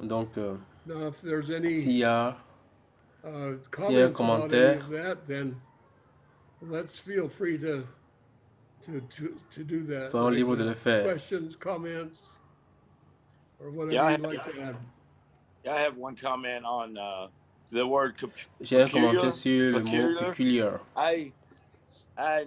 Donc, Now, if there's s'il any y a un comments about any commentaire, of that, then let's feel free to do that. soyons Like libres de le faire. questions, comments, or Yeah, whatever you'd like to add. I have one comment on the word J'ai un commentaire peculiar. sur le mot peculiar. I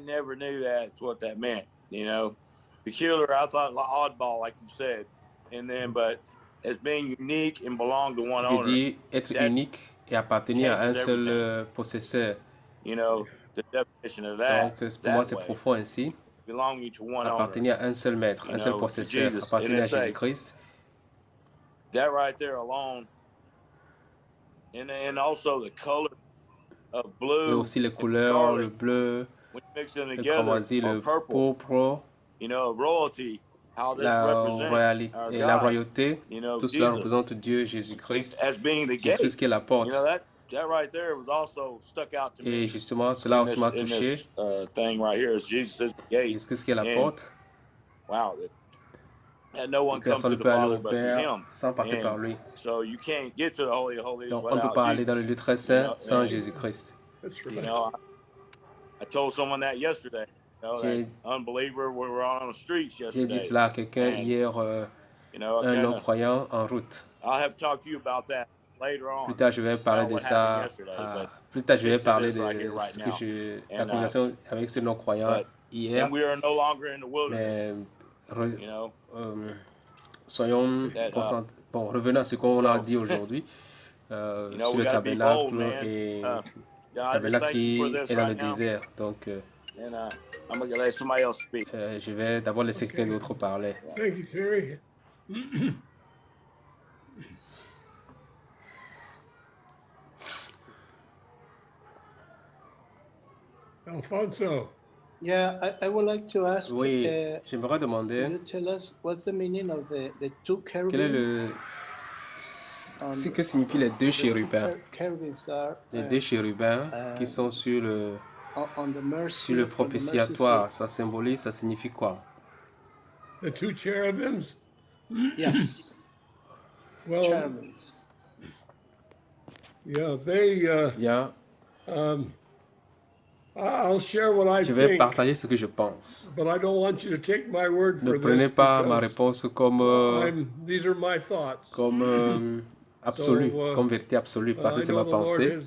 never knew that's what that meant. You know, peculiar. I thought oddball, like you said, and then but as being unique and belong to one Qui veut owner. dire être unique et appartenir à un seul possesseur. You know, the definition of that. Donc, pour moi, c'est profond ainsi. Belonging to one appartenir à un seul maître, un seul possesseur, appartenir à Jésus-Christ. That right there alone, and also the color of blue. Et aussi les couleurs, le bleu, le cramoisi, le pourpre. You know, royalty. La royauté, tout cela représente Dieu, Jésus-Christ, Jésus-Christ qui est la porte. Et justement, cela aussi m'a touché. Jésus-Christ qui est la porte. Personne ne peut aller au Père sans passer par lui. Donc, on ne peut pas aller dans le lieu très saint sans Jésus-Christ. J'ai dit cela à quelqu'un hier, un non-croyant en route. Plus tard, je vais parler de ça. Plus tard, je vais parler de la conversation avec ce non-croyant hier. Mais revenons à ce qu'on a dit aujourd'hui sur le tabernacle et le tabernacle qui est dans le désert. Donc, je vais d'abord laisser quelqu'un d'autre parler. Thank you, Terry. Alfonso. Yeah, I would like to ask. Oui, j'aimerais demander. Can you tell us what's the meaning of the two cherubims? Quel est que signifient les deux chérubins? Les deux chérubins qui sont sur le propitiatoire, ça symbolise, ça signifie quoi? The two cherubims? Yes. Well, cherubims. Yeah, they. I'll share what I je vais think, partager ce que je pense. But I don't want you to take my word for ne prenez pas ma réponse comme these are my thoughts. Comme absolue, comme vérité absolue, parce que c'est ma pensée. Donc,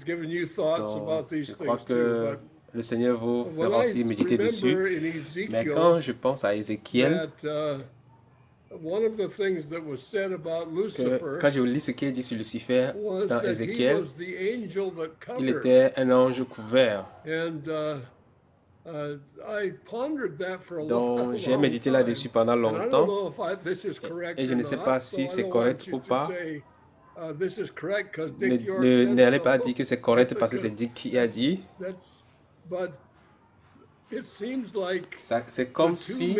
je crois que le Seigneur vous fera aussi méditer dessus. Mais quand je pense à Ézéchiel, quand je lis ce qui est dit sur Lucifer dans Ézéchiel, il était un ange couvert. Donc, j'ai médité là-dessus pendant longtemps et je ne sais pas si c'est correct ou pas. N'allez pas dire que c'est correct parce que c'est dit qui a dit. C'est comme si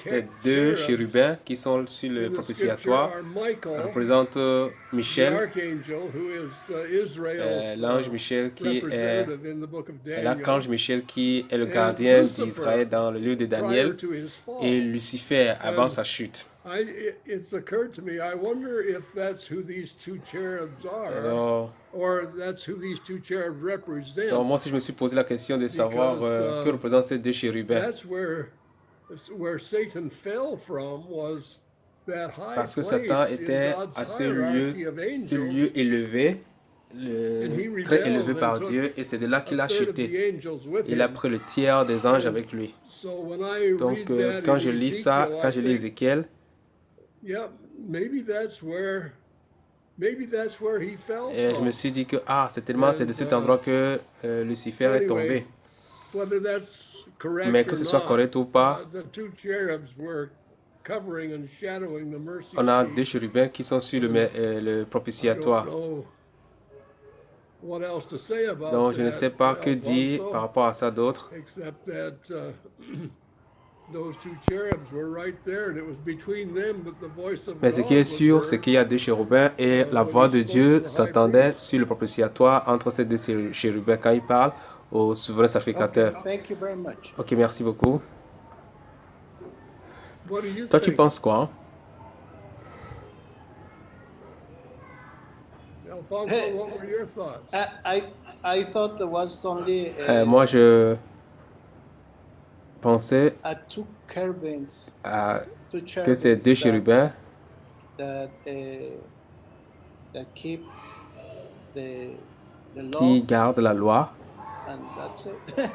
les deux chérubins qui sont sur le propitiatoire représentent Michel, l'ange Michel qui est l'archange Michel qui est le gardien d'Israël dans le livre de Daniel, et Lucifer avant sa chute. Alors, moi aussi, je me suis posé la question de savoir que représentent ces deux chérubins. Parce que Satan était à ce lieu élevé, très élevé par Dieu, et c'est de là qu'il a chuté. Il a pris le tiers des anges avec lui. Donc, quand je lis ça, quand je lis Ézéchiel, et je me suis dit que c'est de cet endroit que Lucifer est tombé. Mais que ce soit correct ou pas, on a deux chérubins qui sont sur le propitiatoire. Donc je ne sais pas que dire par rapport à ça d'autre. Mais ce qui est sûr, c'est qu'il y a deux chérubins et la voix de Dieu s'entendait sur le propitiatoire entre ces deux chérubins quand il parle au souverain sacrificateur. Ok, merci beaucoup. Toi, tu penses quoi? Alfonso, what were your thoughts? I thought there was only Moi, je pensais two cherubims, que ces deux chérubins that keep the law, qui gardent la loi, and that's it.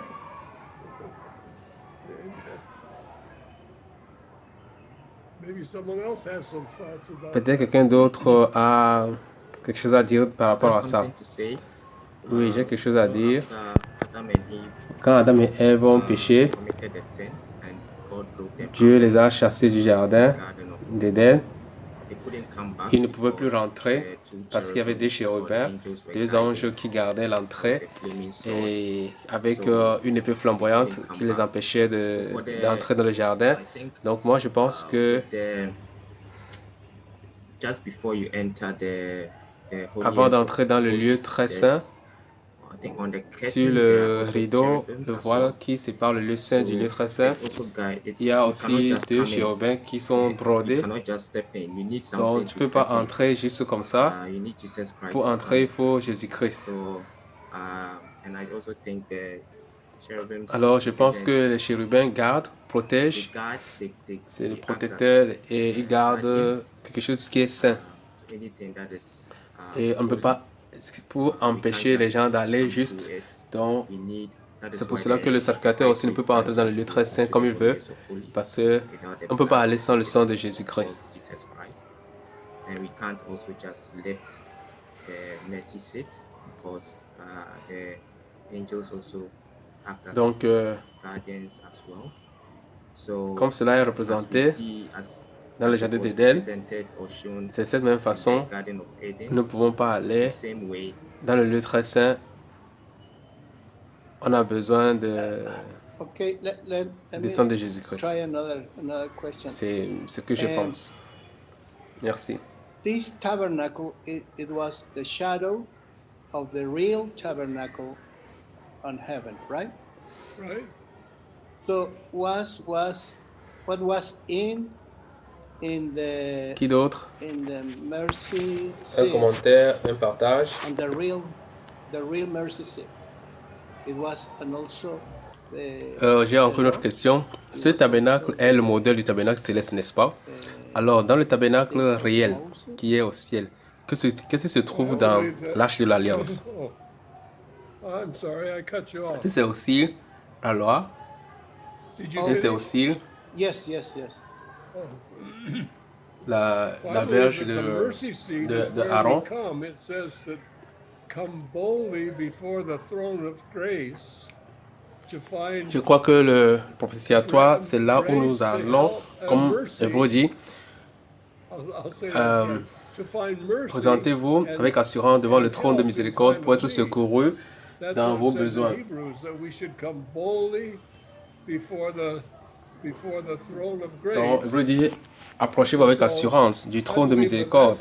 Maybe someone else has some thoughts about peut-être that. quelqu'un d'autre a quelque chose à dire par rapport à ça. Something to say. Oui, j'ai quelque chose à dire. After Adam and Eve Quand Adam et Ève ont péché, committed a sin and God drove them Dieu out les a chassés du jardin of the Garden of d'Éden. They couldn't come back Ils ne pouvaient plus because rentrer the two parce qu'il y avait des cherubims or chérubins, angels were deux guiding anges qui gardaient l'entrée the flaming sword. et avec une épée flamboyante qui les empêchait d'entrer dans le jardin. I think Donc moi je pense que just before you enter the avant holiest d'entrer dans le of lieu holies, très there's, saint, I think on the sur curtain there are le also rideau, cherubims le as voile well. qui sépare le lieu saint du lieu très saint, There's also il y a you aussi cannot just deux come in. chérubins qui sont You brodés. cannot just step in. You need something Donc tu to peux pas step in. entrer juste comme ça. You need Jesus Christ Pour to entrer, il come. faut Jésus-Christ. So, and I also think the cherubims Alors je pense represent que les chérubins gardent, the protègent. guard, C'est le they act as protecteur et il garde guardians quelque chose qui est saint. to anything that is Et on ne peut holy. pas, pour empêcher les gens d'aller Come juste. to it. Donc, We need. That is c'est pour why cela que le sacrificateur aussi ne peut pas entrer dans le lieu très saint comme il veut, parce que on ne peut pas aller sans le sang de Jésus-Christ. Jesus Christ. And we can't also just lift the mercy seat because the angels also act as Donc, guardians as well. So, comme cela est as we représenté see, as dans le it jardin was d'Éden, presented or shown c'est de cette même in façon, the Garden of Eden, nous ne pouvons pas aller the same way dans le lieu très saint. On a besoin de Okay, let du me sang de Jésus-Christ. try another question. C'est ce que je pense. Merci. This tabernacle, it was the shadow of the real tabernacle on heaven, right? Right? So what was in the Qui d'autre? mercy Un seat, commentaire, un partage. on the real mercy seat? It was, and also J'ai encore une autre question. Ce tabernacle est le modèle du tabernacle céleste, n'est-ce pas? Alors, dans le tabernacle réel qui est au ciel, qu'est-ce qui se trouve dans l'arche de l'Alliance? Oh, I'm sorry, I cut you off. Si c'est aussi la loi, Did you et get c'est it? aussi yes. la Well, I believe verge that the mercy seat de is where Aaron. we come. It says that come boldly before the throne of grace to find Je crois que le propitiatoire, c'est là où nous allons, comme Hébreu dit, I'll say that again. To find mercy. présentez-vous avec assurance devant le trône de miséricorde pour être secouru That's dans what vos it says in besoins. Hebrews, that we should come boldly before the throne of grace. Donc, Hébreu dit, approchez-vous avec assurance du trône de miséricorde.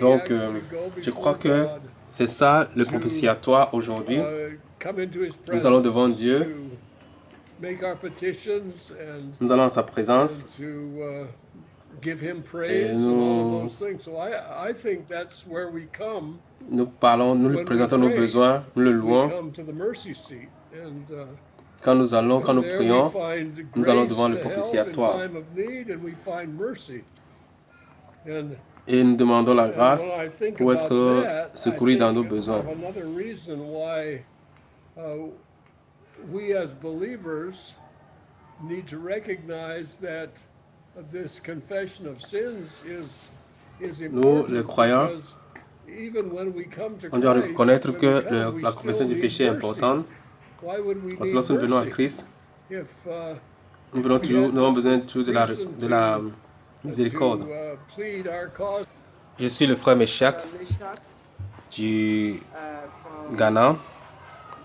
Donc, je crois que c'est ça le propitiatoire aujourd'hui. Nous allons devant Dieu, nous allons en sa présence et nous parlons, nous lui présentons nos besoins, nous le louons. Quand nous prions, nous allons devant le propitiatoire et nous demandons la grâce pour être secourus dans nos besoins. We as believers need to recognize that this confession of sins is Nous, les important croyants, because even when we come to on doit Christ, reconnaître when que we come, we la still confession du need péché est mercy. importante. Why would we Parce que need lorsque nous venons à mercy? Christ, If nous avons besoin toujours de la miséricorde. to plead our cause. Je suis le frère Meshach Meshach, du from Ghana.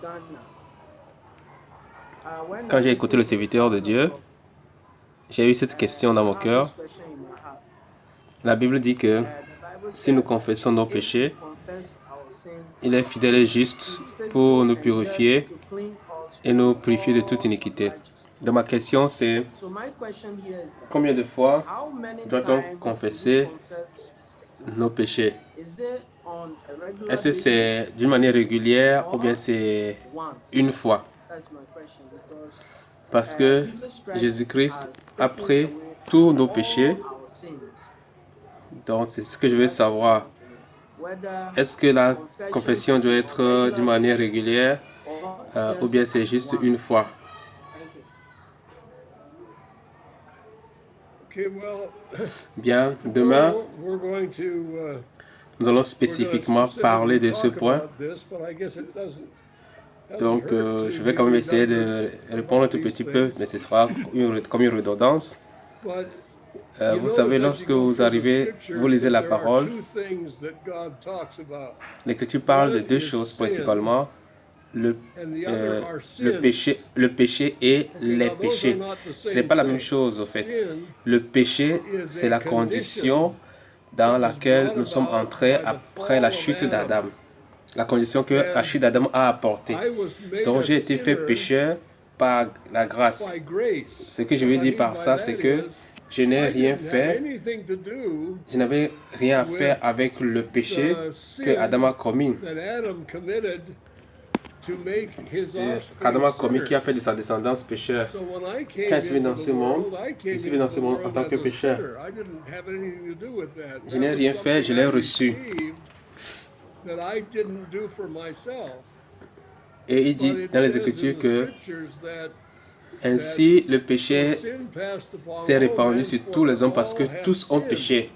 Ghana. When Quand I j'ai écouté le listened to serviteur de the Dieu, gospel, j'ai eu cette question dans mon I have cœur. this question in my heart. La Bible dit que The Bible si nous says, confessons nos if péchés, we confess our sins, il est fidèle et juste He's pour nous faithful and just purifier to clean us et nous from purifier de all toute iniquité. unrighteousness. Donc ma question c'est, So my question here is that combien de fois how many doit-on times do we confesser confess nos péchés? Is it on a regular Est-ce que basis c'est d'une manière régulière ou bien c'est once? une fois? That's my question because Parce que Jesus Christ Jésus-Christ has a taken pris away tous nos all péchés. our sins. Donc, c'est ce que je veux That's what I savoir. want to know. Whether Est-ce que la confession confession doit on être d'une regular manière basis régulière or ou bien just c'est juste once. une fois? Thank you. Okay, well, Bien, demain, tomorrow we're going to nous allons spécifiquement parler de ce point. Donc, je vais quand même essayer de répondre un tout petit peu, mais ce sera comme une redondance. Vous savez, lorsque vous arrivez, vous lisez la parole, l'Écriture parle de deux choses principalement, le péché et les péchés. Ce n'est pas la même chose, au fait. Le péché, c'est la condition dans laquelle nous sommes entrés après la chute d'Adam. La condition que la chute d'Adam a apportée. Donc, j'ai été fait pécheur par la grâce. Ce que je veux dire par ça, c'est que je n'ai rien fait, je n'avais rien à faire avec le péché que Adam a commis. Qu'Adam a commis qui a fait de sa descendance pécheur. Quand je suis venu dans ce monde, je suis venu dans ce monde en tant que pécheur. Je n'ai rien fait, je l'ai reçu. Et il dit dans les Écritures que ainsi le péché s'est répandu sur tous les hommes parce que tous ont péché.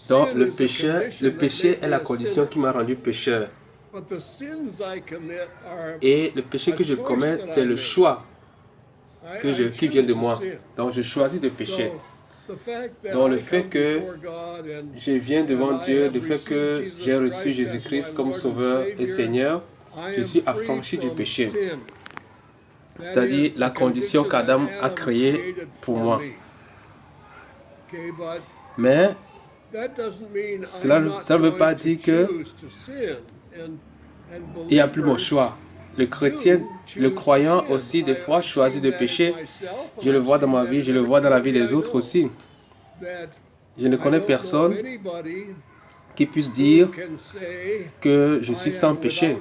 Donc le péché est la condition qui m'a rendu pécheur. Et le péché que je commets, c'est le choix qui vient de moi. Donc je choisis de pécher. Donc le fait que je viens devant Dieu, le fait que j'ai reçu Jésus-Christ comme Sauveur et Seigneur, je suis affranchi du péché. C'est-à-dire la condition qu'Adam a créée pour moi. Mais cela ne veut pas dire que il n'y a plus mon choix. Le chrétien, le croyant aussi, des fois, choisit de pécher. Je le vois dans ma vie, je le vois dans la vie des autres aussi. Je ne connais personne qui puisse dire que je suis sans péché.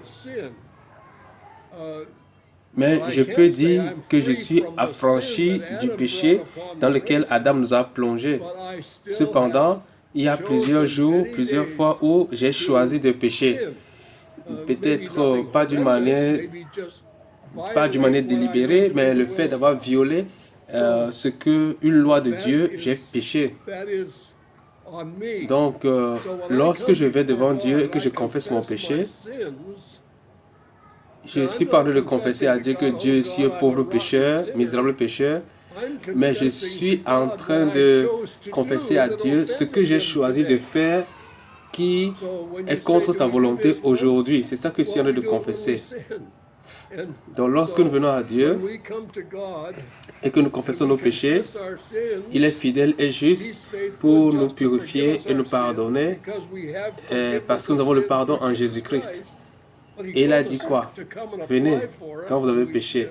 Mais je peux dire que je suis affranchi du péché dans lequel Adam nous a plongés. Cependant, il y a plusieurs jours, plusieurs fois où j'ai choisi de pécher. Peut-être pas d'une manière délibérée, mais le fait d'avoir violé une loi de Dieu, j'ai péché. Donc, lorsque je vais devant Dieu et que je confesse mon péché, je ne suis pas en train de confesser à Dieu que Dieu est un pauvre pécheur, misérable pécheur, mais je suis en train de confesser à Dieu ce que j'ai choisi de faire qui est contre sa volonté aujourd'hui. C'est ça que je suis en train de confesser. Donc lorsque nous venons à Dieu et que nous confessons nos péchés, il est fidèle et juste pour nous purifier et nous pardonner parce que nous avons le pardon en Jésus-Christ. Et il a dit quoi? Venez quand vous avez péché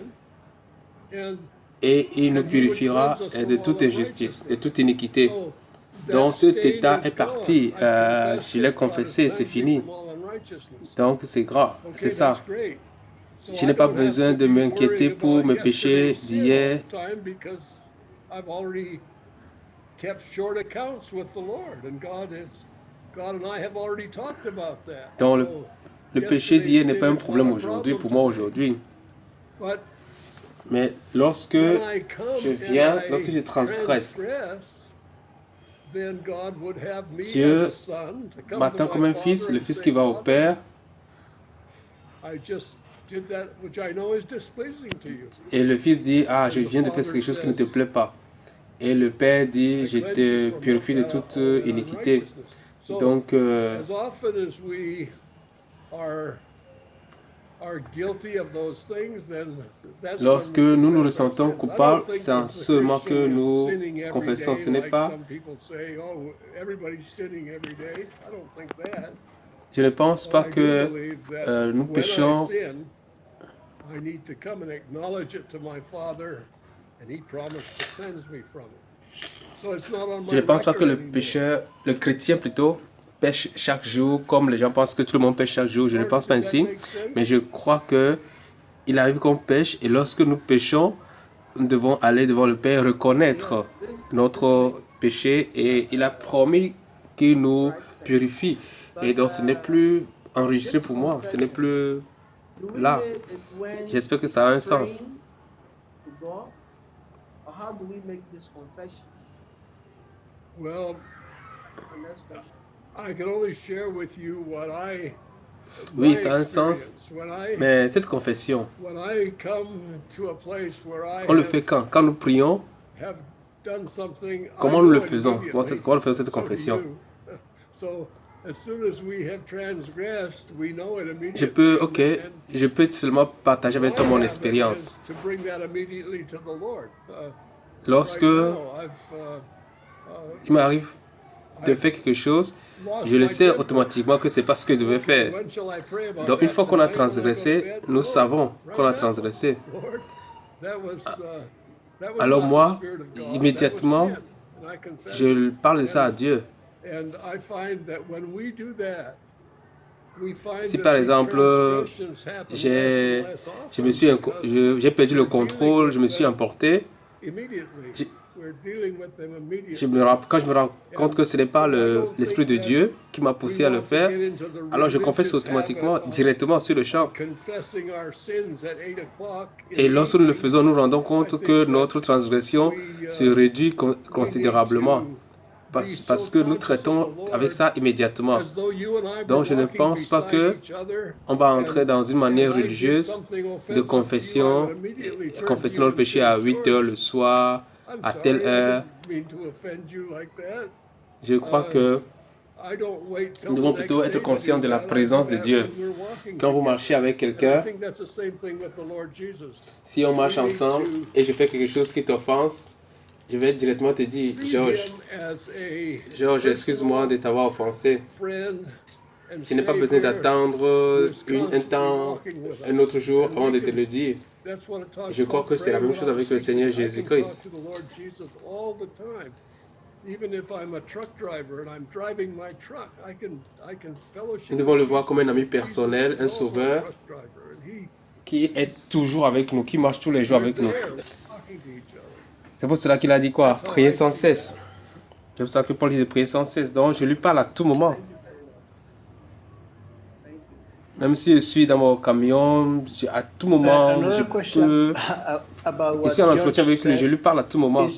et il nous purifiera de toute injustice, de toute iniquité. Donc cet état est parti, je l'ai confessé, c'est fini. Donc c'est grave, c'est ça. Je n'ai pas besoin de m'inquiéter pour mes péchés d'hier. Donc le péché d'hier n'est pas un problème aujourd'hui, pour moi aujourd'hui. Mais lorsque je transgresse, Dieu m'attend comme un fils, le fils qui va au Père. Et le fils dit, ah, je viens de faire quelque chose qui ne te plaît pas. Et le Père dit, je te purifie de toute iniquité. Donc, lorsque nous nous ressentons coupables, c'est en ce moment que nous confessons. Ce n'est pas... Je ne pense pas que nous péchons. So it's not on Je ne my pense pas que record le anymore. pécheur, le chrétien plutôt, pêche chaque jour, comme les gens pensent que tout le monde pêche chaque jour. Je ne Or, pense pas does that ainsi, make sense? mais je crois que il arrive qu'on pêche et lorsque nous péchons, nous devons aller devant le Père reconnaître Yes, this notre makes péché et il a promis qu'il nous right sense. purifie. Et But donc ce n'est plus enregistré this pour moi, ce n'est confession, plus do we là. make it when J'espère que ça a un sens. praying to God? Or how do we make this confession? Well, The next question. I can only share with you what Oui, my ça a un sens, experience. mais cette confession, When I come to a place where I on le fait quand? Quand nous prions, have done something, comment I nous know le it faisons? immediately. Comment nous faisons cette So do confession? you. So as soon as we have transgressed, we know it immediately. Je peux, ok, And je peux seulement partager avec toi my mon habit expérience. is to bring that immediately to the Lord. Lorsque Right now, il m'arrive de I've faire quelque chose, lost je le my sais temper. automatiquement que c'est pas ce que je devais faire. When shall I pray about Donc une that fois qu'on a tonight when I go to transgressé, bed? nous No, savons qu'on a right now. transgressé. Lord, that was Alors not the moi, Spirit of God. immédiatement, That was sin, and I confess it. je parle de ça à Dieu. And I find that when we do that, we find Si that par these exemple, transgressions happen less j'ai and less often je me suis because j'ai perdu le we're dealing contrôle, je me with suis them emporté. immediately. J'ai- We're dealing with them Quand je me rends compte que ce n'est pas l'Esprit de Dieu qui m'a we poussé à le want to faire, get into the alors je confesse religious automatiquement, habit of directement sur le champ. confessing our sins at 8 o'clock in Et the lorsque nous le evening. faisons, nous rendons I compte think que that notre transgression we, se réduit we need considérablement to be parce so que nous conscious traitons of the avec Lord ça immédiatement. as though you and I were Donc je ne walking pense pas beside que each other, on va entrer and dans une manière I did religieuse something de offensive to you, I confession, would immediately turn to confesser you notre and péché say, à "I'm 8 heures sorry. le soir, I'm à telle sorry, I heure. didn't mean to offend you like that." Je crois que I don't wait till nous the devons next plutôt day être to conscients do de la that. I do présence de that Dieu. when we're walking Quand vous together. marchez avec And I quelqu'un, think that's the same thing with the Lord Jesus. si on marche We need ensemble to et je fais quelque chose qui t'offense, je vais directement te dire, see Georges, him as a Georges, excuse-moi de personal t'avoir offensé. friend and Je n'ai pas besoin Savior d'attendre who is un constantly temps, walking with un us. autre jour And avant we de te can- le dire. That's what it talks Je crois about que c'est la praying même chose without avec le ceasing. Seigneur I can talk Jésus-Christ. to the Lord Jesus all the time. Even if I'm a truck driver and I'm driving my truck, I can fellowship. Nous devons le with voir comme un ami Jesus. personnel, Jesus un is also a sauveur truck driver, and he- qui est toujours avec nous, qui marche tous les jours we're avec nous. there talking to each other. C'est pour cela qu'il a dit quoi? Prier sans cesse. C'est pour ça que Paul dit de prier sans cesse. Donc je lui parle à tout moment. Thank you so much. Thank you. Même si je suis dans mon camion, à tout moment, je Another question peux... about Je what suis en entretien George avec lui, je said. lui parle à tout moment.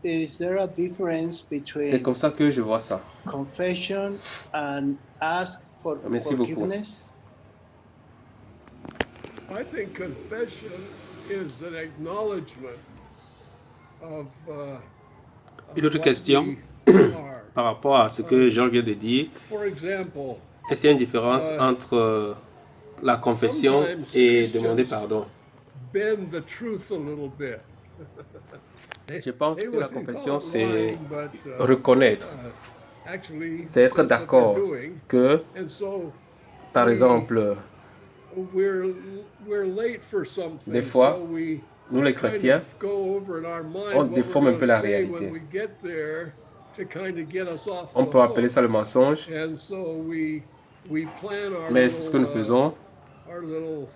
Is there a difference C'est between comme ça que je vois ça. confession and ask for Merci beaucoup. forgiveness? I think confession is an acknowledgement of Une autre what question we are. par rapport à ce que Jean vient de dire. For example, Est-ce qu'il y a une différence entre la confession et demander pardon? bend the truth a little bit. Je pense que la They would confession, call it c'est lying, but, reconnaître. actually, C'est être that's what d'accord they're doing. que, And so par exemple, we're late for something. Des fois, so we nous les kind chrétiens, of go over in our mind on what déforme we're un peu la gonna say réalité. when we get there to kind of get us off on the peut appeler hook. ça le mensonge, And so we plan our mais c'est ce que nous faisons. our little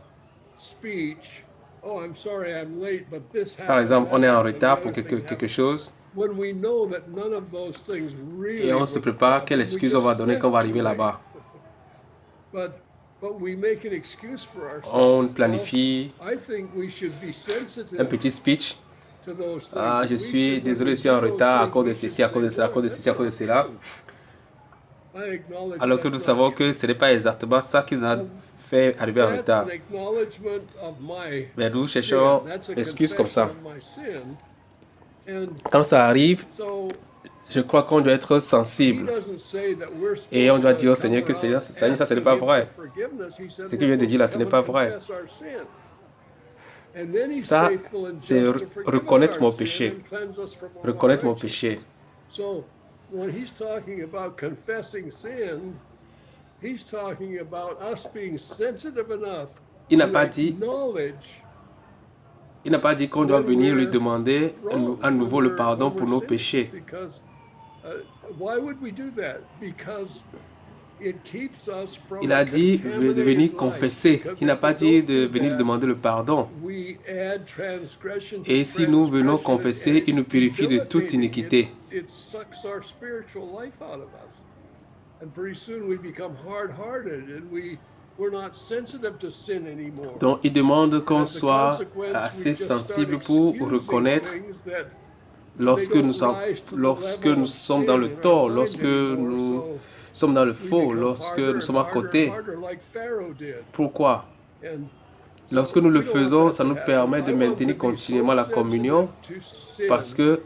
speech. Oh, I'm sorry I'm late, but this happened. Par exemple, on that est en happened, retard the pour other thing quelque happened. chose When we know that none of those things really et on se were the prépare problem, quelle we excuse on just va donner went quand on va too arriver late. là-bas. But we make an excuse for ourselves. On planifie Well, I think we should be sensitive un petit speech. to those things. Ah, je We suis should, désolé, when je suis we en do those retard à things, cause de we should ceci, à cause de say, cela, à cause de "Lord, ceci, à that's cause de cela. not true." I acknowledge Alors que that's nous not savons true. que ce n'est pas exactement ça qui nous a fait arriver en That's retard. an acknowledgement of my Mais nous sin. cherchons That's a l'excuse comme ça. confession of my sin. And Quand ça arrive, so je crois qu'on doit être he sensible. doesn't say that we're Et on doit supposed dire au to Seigneur come que Seigneur, around Seigneur, ça ce n'est asking pas him vrai. for forgiveness. He said Ce we're qu'il vient de dire là, supposed ce to n'est come pas and vrai. confess our sin. And then he's Ça, faithful and c'est just to forgive us reconnaître our mon sin péché. and cleanse us from all Reconnaître mon unrighteousness. péché. So when he's talking about confessing sin, he's talking about us being sensitive enough Il n'a to pas dit, acknowledge Il n'a pas dit qu'on doit venir lui demander à nouveau le pardon pour nos péchés. Il a dit de venir confesser. Il n'a pas dit de venir demander le pardon. Et si nous venons confesser, il nous purifie de toute iniquité. Donc, il demande qu'on soit assez sensible pour reconnaître lorsque nous sommes dans le tort, lorsque nous sommes dans le faux, lorsque nous sommes à côté. Pourquoi? Lorsque nous le faisons, ça nous permet de maintenir continuellement la communion, parce que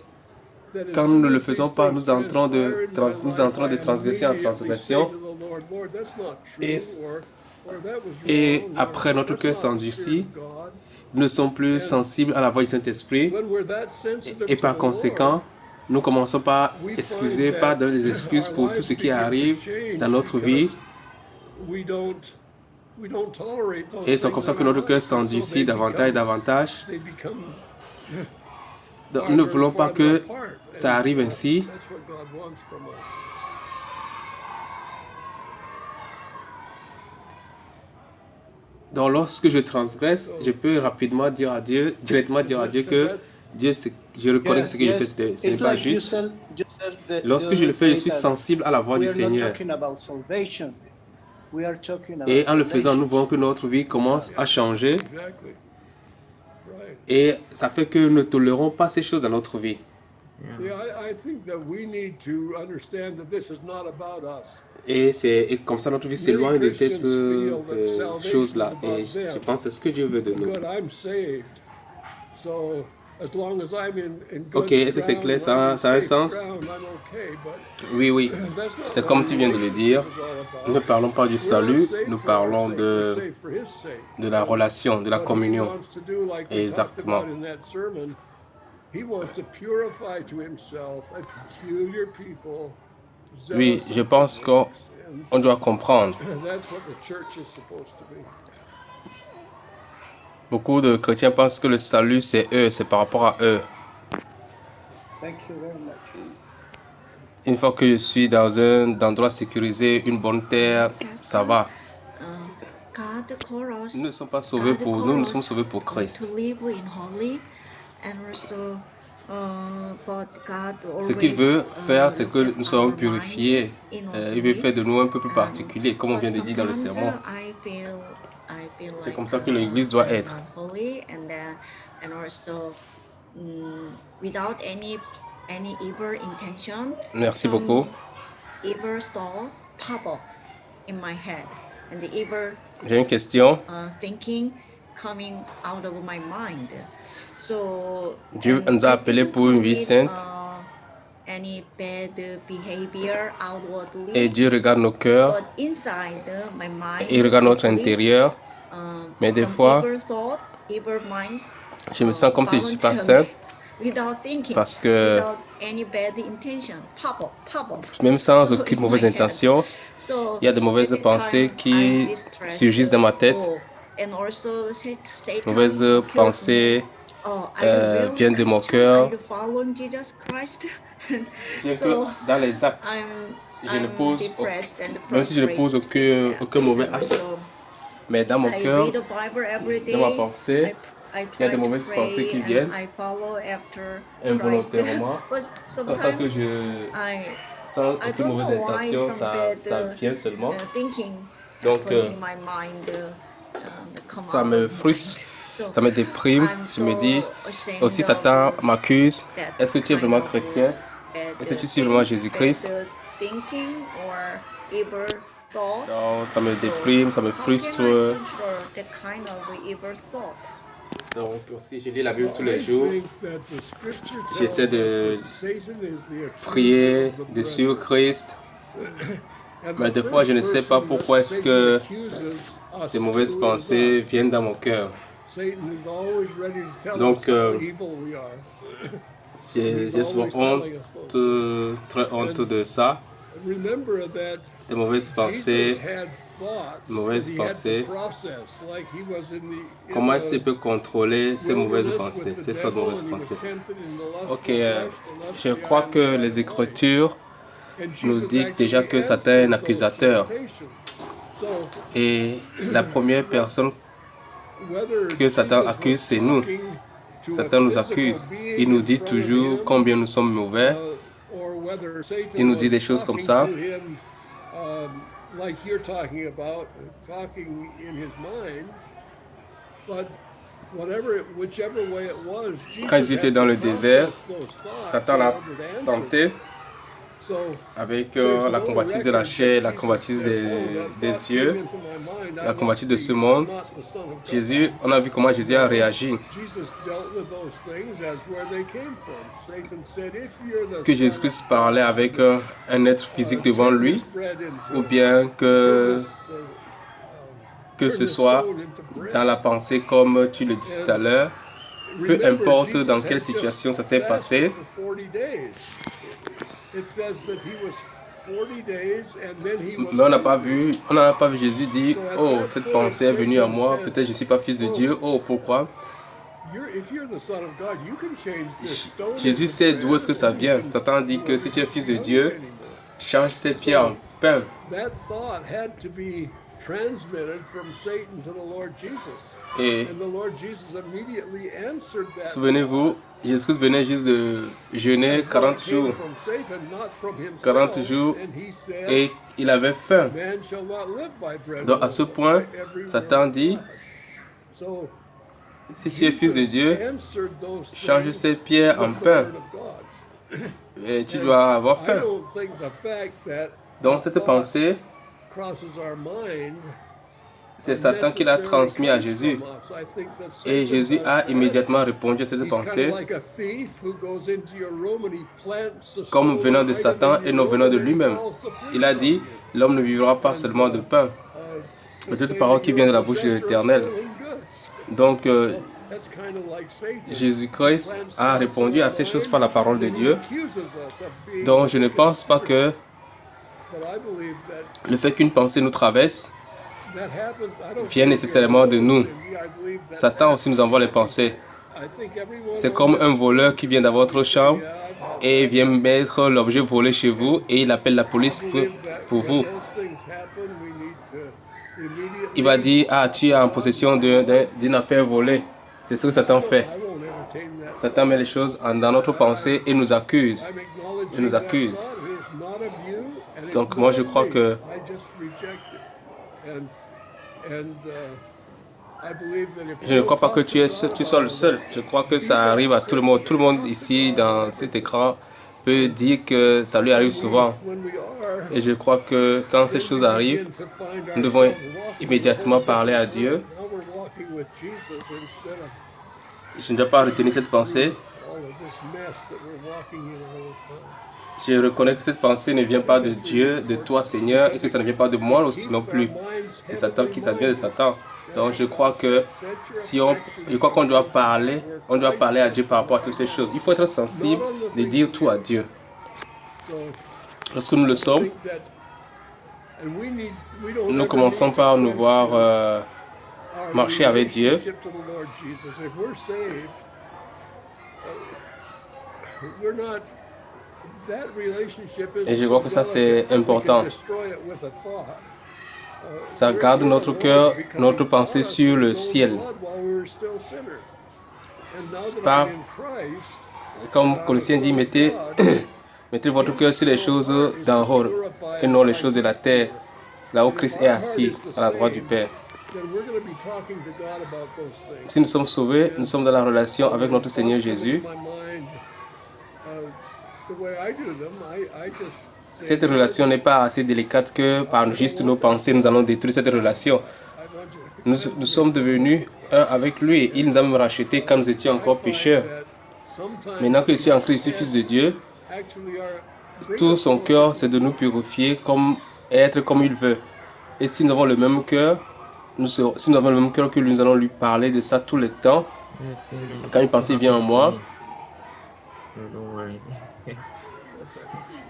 quand nous ne le faisons pas, nous entrons de transgression en transgression. Et après, notre cœur s'endurcit. Nous ne sommes plus sensibles à la voix du Saint-Esprit. Et par conséquent, nous commençons par excuser, par donner des excuses pour tout ce qui arrive dans notre vie. Et c'est comme ça que notre cœur s'endurcit davantage et davantage. Donc, nous ne voulons pas que ça arrive ainsi. Donc, lorsque je transgresse, je peux rapidement dire à Dieu, directement dire à Dieu que Dieu, je reconnais que ce que je fais, ce n'est pas juste. Lorsque je le fais, je suis sensible à la voix du Seigneur. Et en le faisant, nous voyons que notre vie commence à changer. Et ça fait que nous ne tolérons pas ces choses dans notre vie. Et comme ça, notre vie s'éloigne de cette chose-là. Et je pense que c'est ce que Dieu veut de nous. Ok, est-ce que c'est clair? Ça a un sens? Oui, oui. C'est comme tu viens de le dire. Nous ne parlons pas du salut, nous parlons de la relation, de la communion. Exactement. Oui, je pense qu'on doit comprendre. Beaucoup de chrétiens pensent que le salut, c'est eux, c'est par rapport à eux. Une fois que je suis dans un endroit sécurisé, une bonne terre, ça va. Nous ne sommes pas sauvés pour nous, nous sommes sauvés pour Christ. Ce qu'il veut faire, c'est que nous soyons purifiés. Il veut faire de nous un peu plus particuliers, comme on vient de dire dans le sermon. C'est comme ça que l'Église doit être. Merci beaucoup. J'ai une question. Dieu nous a appelés pour une vie sainte. Et Dieu regarde nos cœurs. Il regarde notre intérieur. Mais des fois, je me sens comme si je ne suis pas saint. Parce que même sans aucune mauvaise intention, il y a de mauvaises pensées qui surgissent dans ma tête. Mauvaises pensées viennent de mon cœur. Bien que dans les actes, même si je ne pose aucun mauvais acte, mais dans mon cœur, dans ma pensée, il y a de mauvaises pensées qui viennent involontairement. Comme ça que sans aucune mauvaise intention, ça vient seulement. Donc, ça me frustre, ça me déprime. Je me dis, aussi Satan m'accuse. Est-ce que tu es vraiment chrétien? Est-ce que tu suis vraiment Jésus-Christ? Donc, ça me déprime, ça me frustre. Donc, aussi, je lis la Bible tous les jours. J'essaie de prier dessus Christ. Mais des fois, je ne sais pas pourquoi est-ce que des mauvaises pensées viennent dans mon cœur. Donc, j'ai souvent honte, très honte de ça. remember that des mauvaises pensées, Jesus had thoughts mauvaises that he had pensées. to process, like he was Comment est-ce qu'il peut contrôler ces mauvaises pensées, ces sortes de mauvaises devil and he was pensées? tempted in the lust Ok, of the flesh, the lust je of the crois eye, que and the les pride of life. Écritures And nous Jesus disent déjà actually que Satan est un answered those accusateur. temptations. So Et la première personne whether que Satan Jesus accuse, was c'est nous. talking to a Satan nous physical accuse. being Il nous in dit front of toujours him, combien nous sommes mauvais. or whether Satan Il nous dit was des choses comme talking ça. to him, like you're talking about, talking in his mind. But whichever way it was, Quand Jesus ils étaient had dans to le désert, process those thoughts Satan in l'a order to answer. tenté So avec there's la no convoitise de la record chair, that la Jesus convoitise said, "Oh, that des thought yeux, came into my mind. I la convoitise must de be ce monde. not the Son of God." Jésus, on a vu comment Jésus a réagi. Jesus dealt with those things as where they came from. Satan said, "If you're the Que Son of Jésus-Christ parlait God, avec un être physique devant turn lui, this bread into- ou bien turn que this ce soit stone into bread." dans la pensée comme tu le dis tout à l'heure, peu Remember, importe Jesus dans had quelle just situation ça s'est passé. fasted for 40 days. It says that he was 40 days and then he was Mais on n'a pas hungry. vu, Jésus dire, oh, cette pensée est venue à moi, peut-être je ne suis pas fils de Dieu, oh, pourquoi? If you're the Son of God, you can change this stone Jésus into sait bread, d'où est-ce que ça and you vient. can- Satan dit you que won't si tu es fils de be Dieu, hungry anymore. change ces pierres en pain. That thought had to be transmitted from Satan to the Lord Jesus. Et And the Lord Jesus immediately answered that. souvenez-vous, Jésus venait juste de jeûner 40 jours. 40 jours et il avait faim. Donc à ce point, Satan dit, si tu es fils de Dieu, change ces pierres en pain. Et tu dois avoir faim. Donc cette pensée, c'est Satan qui l'a transmis à Jésus. Et Jésus a immédiatement répondu à cette pensée comme venant de Satan et non venant de lui-même. Il a dit, l'homme ne vivra pas seulement de pain, mais toute parole qui vient de la bouche de l'Éternel. Donc, Jésus-Christ a répondu à ces choses par la parole de Dieu. Donc, je ne pense pas que le fait qu'une pensée nous traverse vient nécessairement de nous. Satan aussi nous envoie les pensées. C'est comme un voleur qui vient dans votre chambre et vient mettre l'objet volé chez vous et il appelle la police pour vous. Il va dire, ah, tu es en possession d'une affaire volée. C'est ce que Satan fait. Satan met les choses dans notre pensée et nous accuse. Il nous accuse. Donc moi je crois que je ne crois pas que tu sois le seul. Je crois que ça arrive à tout le monde. Tout le monde ici dans cet écran peut dire que ça lui arrive souvent. Et je crois que quand ces choses arrivent, nous devons immédiatement parler à Dieu. Je ne dois pas retenir cette pensée. Je reconnais que cette pensée ne vient pas de Dieu, de toi Seigneur, et que ça ne vient pas de moi aussi non plus. C'est Satan ça vient de Satan. Donc je crois que je crois qu'on doit parler, à Dieu par rapport à toutes ces choses. Il faut être sensible de dire tout à Dieu. Lorsque nous le sommes, nous commençons par nous voir marcher avec Dieu. Et je vois que ça c'est important. Ça garde notre cœur, notre pensée sur le ciel. C'est pas comme Colossiens dit, mettez votre cœur sur les choses d'en haut et non les choses de la terre, là où Christ est assis à la droite du Père. Si nous sommes sauvés, nous sommes dans la relation avec notre Seigneur Jésus. Cette relation n'est pas assez délicate que par juste nos pensées, nous allons détruire cette relation. Nous sommes devenus un avec lui. Il nous a même rachetés quand nous étions encore pécheurs. Maintenant que je suis en Christ, je suis fils de Dieu, tout son cœur, c'est de nous purifier, être comme il veut. Et si nous avons le même cœur, si nous avons le même cœur que lui, nous allons lui parler de ça tout le temps. Quand une pensée vient en moi,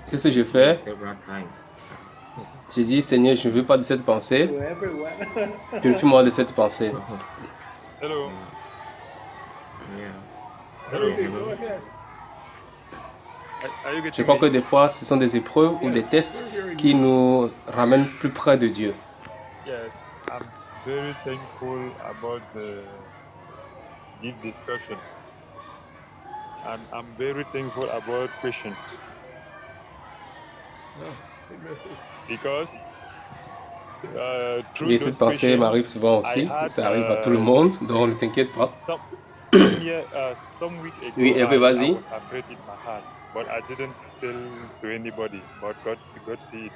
Qu'est-ce que j'ai fait? several times. J'ai dit, Seigneur, je ne veux pas de cette pensée. To everyone. Purifie-moi de cette pensée. Hello. Yeah. Hello. Okay, go ahead. Are you Je getting crois que me? des fois, ce sont des épreuves ou des tests qui nous ramènent plus près de Dieu. Yes. I'm very thankful about this discussion. And I'm very thankful about questions Oh, amen. because through Oui, those cette pensée questions, m'arrive souvent I aussi. had Ça arrive à tout le monde, donc ne t'inquiète pas. some week ago Oui, Hervé, I vas-y. was afraid in my heart, but I didn't tell to anybody. But God see it.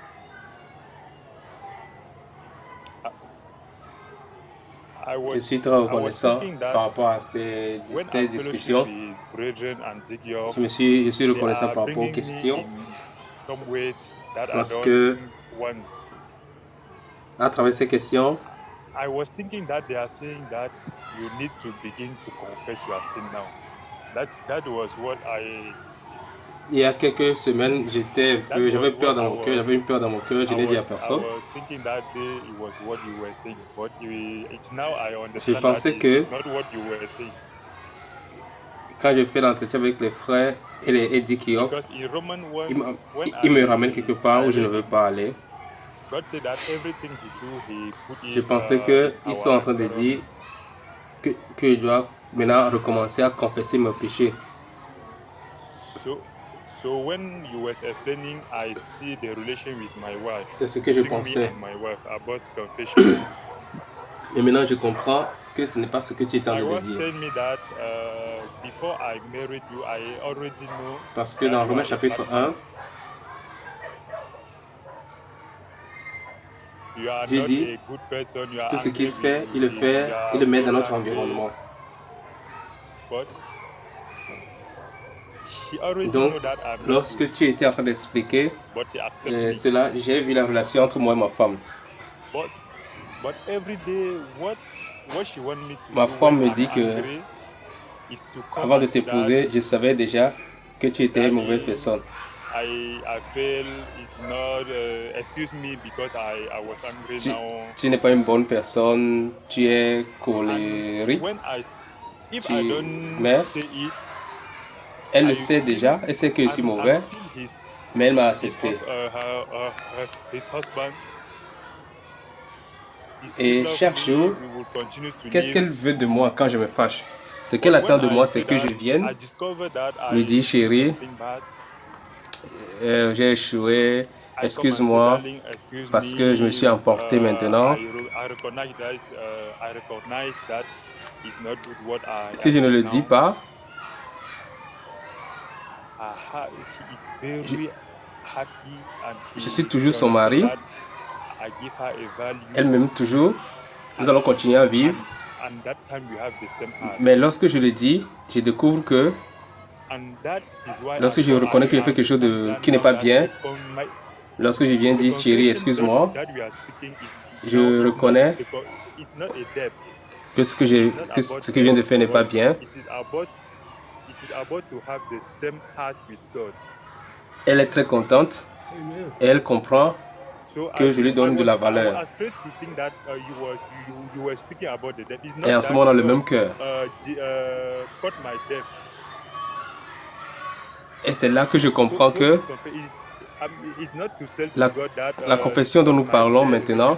I Je was suis très I was reconnaissant thinking that par rapport à ces when I fellowship discussions. with brethren and Ziggyok, Je suis they reconnaissant are par rapport aux bringing me questions in some ways that I parce que don't want. à travers ces questions, I was thinking that they are saying that you need to begin to confess your sin now. That was what il y a quelques semaines, j'avais peur dans I mon cœur, j'avais une peur dans mon cœur, je n'ai dit à I personne. was thinking that day it was what you were saying, but it's now I Je understand that pensais que it's not what you were saying. quand je fais l'entretien avec les frères et les Eddie Kiok, Because in Roman 1, when ils me ramènent quelque part I où je ne read veux it, pas aller. God said that everything he do, he put Je it pensais in qu'ils sont en our train de dire environment. que je dois maintenant recommencer à confesser mes péchés. So when you were explaining, I see the relation with my wife, C'est ce que je between me pensais. and my wife about confession. Et maintenant, je comprends que ce n'est pas ce que tu es en My train de wife dire. told me that before I married you, I already know Parce que that dans you Romains are a chapitre bad man. 1, You are Dieu not dit, a good person. You are tout ce angry qu'il fait, il le you fait, are il le met dans very notre angry. environnement. But she already Donc, know that I'm not good. lorsque tu étais en train d'expliquer But she accepts me. cela, j'ai vu la relation entre moi et ma femme. But every day, what she want me to Ma do femme when me I'm dit que, angry is to come avant de and see that t'épouser, je savais déjà que tu étais une mauvaise personne. I feel it's not excuse me because I was angry now. Tu n'es pas une bonne personne, tu es colérique. When if I don't Mais say it, elle le sait déjà, elle sait que je suis mauvais, mais elle m'a accepté. His husband. Et chaque jour, qu'est-ce qu'elle veut de moi quand je me fâche? Ce qu'elle attend de moi, c'est que je vienne lui dire, chérie, j'ai échoué, excuse-moi, parce que je me suis emporté maintenant. Si je ne le dis pas, je suis toujours son mari, elle m'aime toujours, nous allons continuer à vivre. Mais lorsque je le dis, je découvre que lorsque je reconnais qu'il y a quelque chose qui n'est pas bien, lorsque je viens dire chérie, excuse-moi, je reconnais que ce que je viens de faire n'est pas bien. Elle est très contente et elle comprend que je lui donne de la valeur. Et en ce moment, on a le même cœur. Et c'est là que je comprends que la confession dont nous parlons maintenant,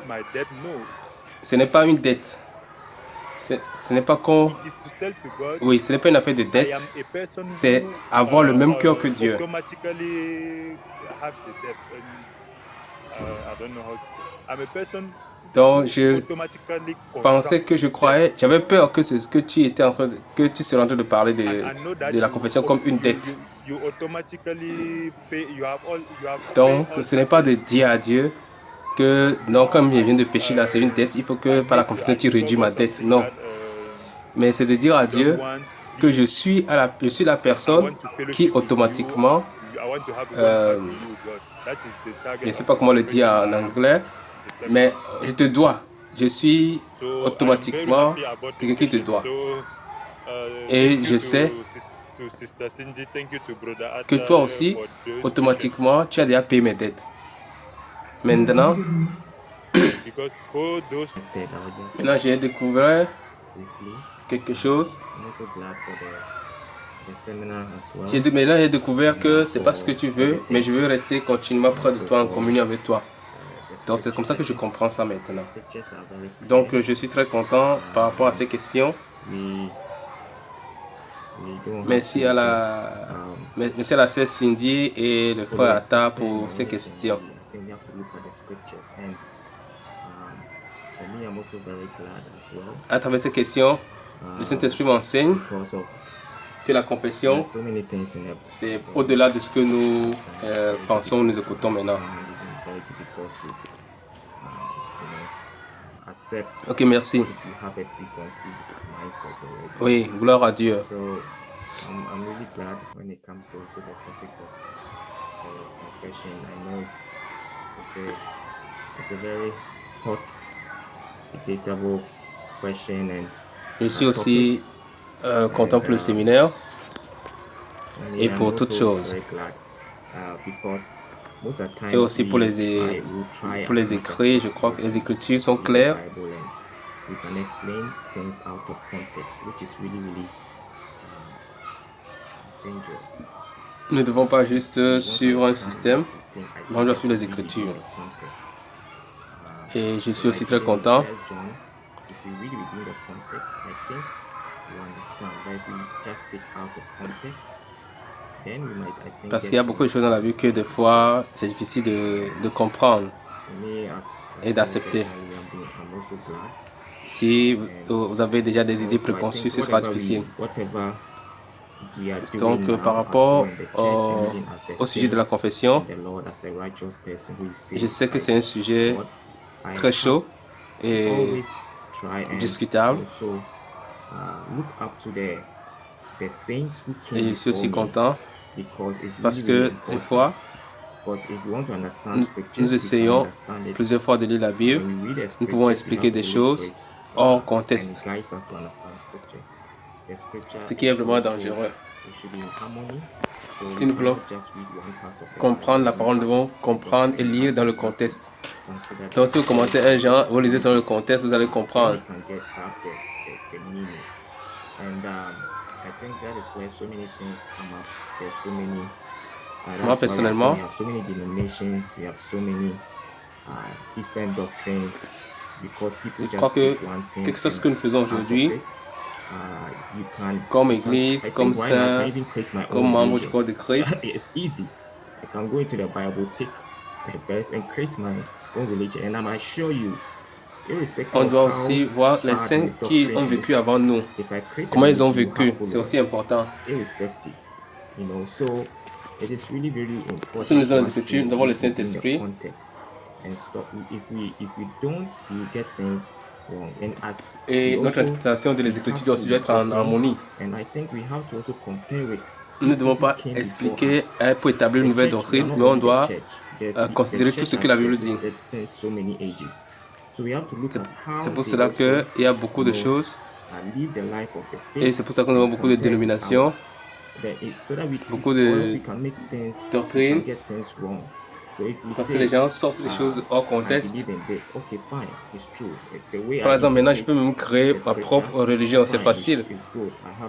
ce n'est pas une dette. Ce n'est pas qu'on... Oui, ce n'est pas une affaire de dette. C'est avoir le même cœur que Dieu. Donc, je pensais que je croyais, j'avais peur que ce que tu étais que tu serais en train de parler de la confession comme une dette. Donc, ce n'est pas de dire à Dieu que non, comme je viens de pécher là, c'est une dette, il faut que par la confession tu réduis ma dette. Non. Mais c'est de dire à Dieu que je suis la personne qui automatiquement, je ne sais pas comment le dire en anglais, mais je te dois. Je suis automatiquement quelqu'un qui te doit. Et je sais to Sister Cindy. Thank you to Brother que toi Atta aussi, for those automatiquement, tu as déjà payé mes dettes. Maintenant, questions. Because all those Connected, I was just maintenant j'ai découvert briefly. quelque chose. I'm also glad for the seminar as well. Maintenant, j'ai découvert que c'est pas ce que tu veux, mais je veux rester continuellement près de toi, en communion avec toi. Donc c'est comme ça que je comprends ça maintenant. Scriptures are very clear. Donc je suis très content par rapport à ces questions. We don't have Merci to à just, merci à la sœur Cindy et le follow frère a Atta system pour or ces anything. questions. I think we have to look at the scriptures, and for me, I'm also very glad as well. À travers ces questions, le Saint-Esprit m'enseigne Because of que la there confession, are so many things in the c'est au-delà de ce que nous pensons, nous écoutons maintenant. It's very difficult to accept Ok, merci. if you have a preconceived mindset already. Oui, gloire à Dieu. So I'm really glad when it comes to also the topic of confession. I know it's a very hot, debatable question, and Je suis aussi content pour le séminaire et I'm pour toutes also choses. very glad because most of the time Et aussi pour les écrits, je crois que les écritures sont claires. We can explain things out of context, which is really, really dangerous. Nous ne devons pas juste suivre un système, mais on doit suivre les Écritures. Et je suis aussi très content If we read within the context, I think you understand. But if we just take out of context, then we might, I think, parce qu'il y a beaucoup de choses dans la Bible que des fois c'est difficile de comprendre et d'accepter. I'm also glad. Si vous avez déjà des idées préconçues, ce sera difficile. Donc par rapport au sujet de la confession, je sais que c'est un sujet très chaud et discutable. Et je suis aussi content parce que des fois, nous essayons plusieurs fois de lire la Bible, nous pouvons expliquer des choses hors contexte, ce qui est vraiment dangereux. Si nous voulons comprendre la parole, nous devons comprendre et lire dans le contexte. Donc si vous commencez un genre, vous lisez sur le contexte, vous allez comprendre. Moi personnellement, je crois que quelque chose que nous faisons aujourd'hui, comme Église, comme saint, comme membre du corps de Christ, on doit aussi voir les saints qui ont vécu avant nous, comment ils ont vécu, c'est aussi important. Si nous lisons les Écritures, nous avons le Saint-Esprit. Et notre interprétation de les Écritures doit aussi être en harmonie. Nous ne devons pas expliquer pour établir une nouvelle doctrine, mais on doit considérer tout ce que la Bible dit. C'est pour cela qu'il y a beaucoup de choses, et c'est pour ça qu'on a beaucoup de dénominations, beaucoup de doctrines, parce que les gens sortent des choses hors contexte. Par exemple, maintenant, je peux même créer ma propre religion, c'est facile.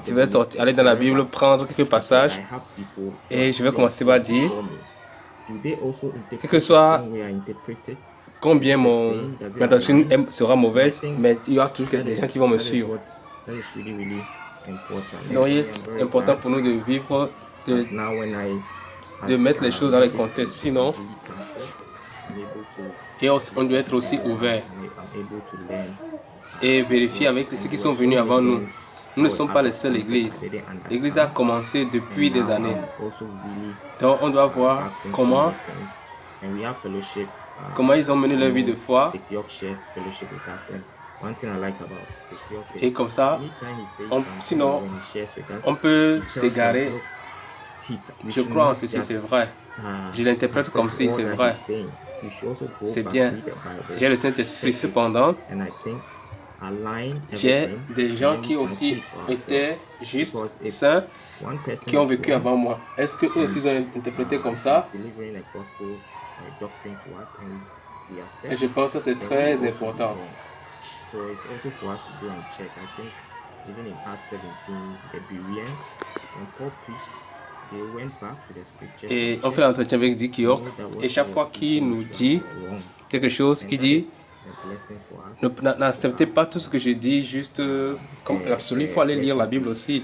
Je vais aller dans la Bible, prendre quelques passages, et je vais commencer par dire, quel que soit combien ma doctrine sera mauvaise, mais il y aura toujours des gens qui vont me suivre. Donc, c'est important pour nous de vivre, de mettre les choses dans le contexte. Sinon, et on doit être aussi ouvert et vérifier avec ceux qui sont venus avant nous. Nous ne sommes pas les seules églises. L'église a commencé depuis des années. Donc, on doit voir comment ils ont mené leur vie de foi. Et comme ça, sinon, on peut s'égarer. Je crois en ceci, c'est vrai. Je l'interprète comme si c'est vrai. C'est bien. J'ai le Saint-Esprit cependant. J'ai des gens qui aussi étaient justes, saints, one person qui ont is vécu wrong avant moi. Est-ce que eux aussi ils ont interprété comme ça? delivering a gospel doctrine to us and we accept. Et je pense que c'est then we très also be important. wrong. So it's also for us to go and check. I think even in Acts 17, the Bereans, when Paul preached, they went back to the scriptures Et and on fait checked l'entretien avec Dick York. to know that what Et chaque Paul fois was qu'il teaching nous was dit right or wrong. quelque chose, And il that dit is a blessing for us. n'acceptez pas tout ce que je dis juste comme l'absolu. Il faut aller lire la Bible aussi